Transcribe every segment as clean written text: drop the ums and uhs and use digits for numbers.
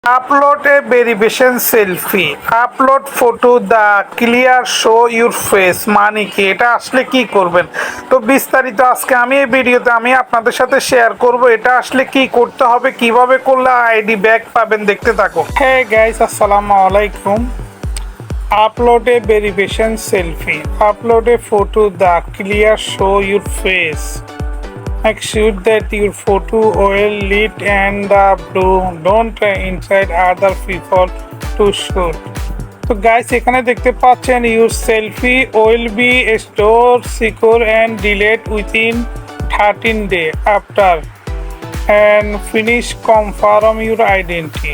Upload a verification selfie. Upload photo the clear show your face মানে কি, এটা আসলে কি করবেন? তো বিস্তারিত আজকে আমি এই ভিডিওতে আমি আপনাদের সাথে শেয়ার করব এটা আসলে কি করতে হবে, কিভাবে করলে আইডি ব্যাক পাবেন, দেখতে থাকো। হ্যাঁ গাইস, আসসালামু আলাইকুম। Upload a verification selfie. Upload a photo the clear show your face. Make sure that your photo well lit and the blue don't inside other people to shoot. তো guys, এখানে দেখতে পাচ্ছেন your selfie will be stored secure and delete within 13 days after and finish confirm your identity.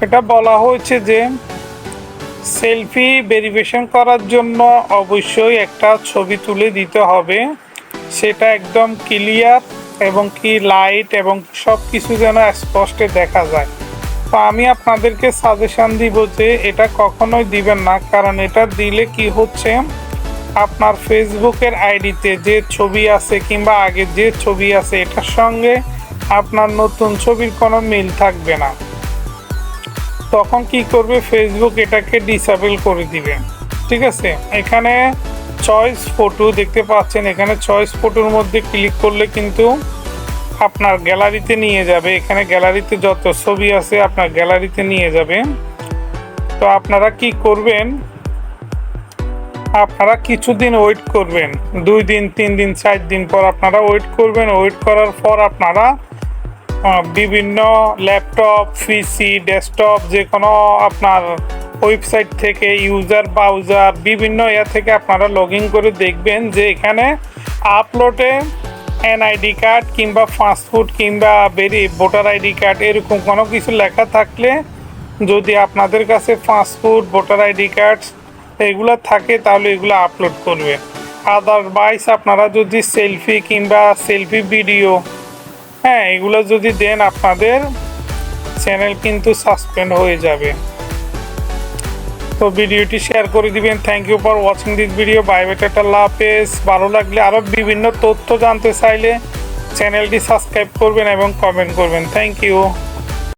এটা বলা হয়েছে যে selfie verification করার জন্য অবশ্যই একটা ছবি তুলে দিতে হবে, সেটা একদম ক্লিয়ার এবং কি লাইট এবং সব কিছু যেন স্পষ্টে দেখা যায়। তো আমি আপনাদেরকে সাজেশন দিব যে এটা কখনোই দিবেন না, কারণ এটা দিলে কি হচ্ছে, আপনার ফেসবুকের আইডিতে যে ছবি আছে কিংবা আগে যে ছবি আছে এটার সঙ্গে আপনার নতুন ছবির কোনো মিল থাকবে না। তখন কি করবে, ফেসবুক এটাকে ডিসেবল করে দিবে। ঠিক আছে, এখানে চয়েস ফটো দেখতে পাচ্ছেন, এখানে চয়েস ফটোর মধ্যে ক্লিক করলে কিন্তু আপনার গ্যালারিতে নিয়ে যাবে। এখানে গ্যালারিতে যত ছবি আছে আপনার গ্যালারিতে নিয়ে যাবে। তো আপনারা কি করবেন, আপনারা কিছুদিন ওয়েট করবেন, 2 দিন 3 দিন 4 দিন পর আপনারা ওয়েট করবেন। ওয়েট করার পর আপনারা বিভিন্ন ল্যাপটপ, পিসি, ডেস্কটপ যে কোনো আপনার ওয়েবসাইট থেকে ইউজার ব্রাউজার বিভিন্ন থেকে আপনারা লগ ইন করে দেখবেন যে এখানে আপলোডে এনআইডি কার্ড কিংবা পাসপোর্ট কিংবা ভোটার আইডি কার্ড এরকম কোনো কিছু লেখা থাকলে, যদি আপনাদের কাছে পাসপোর্ট, ভোটার আইডি কার্ড এগুলো থাকে তাহলে এগুলো আপলোড করবে। আদারওয়াইজ আপনারা যদি সেলফি কিংবা সেলফি ভিডিও এগুলো যদি দেন আপনাদের চ্যানেল কিন্তু সাসপেন্ড হয়ে যাবে। তো ভিডিওটি শেয়ার করে দিবেন। Thank you for watching this video. Bye bye, tata, আল্লাহ হাফেজ। ভালো লাগলে আরও বিভিন্ন তথ্য জানতে চাইলে চ্যানেলটি সাবস্ক্রাইব করবেন এবং কমেন্ট করবেন। Thank you.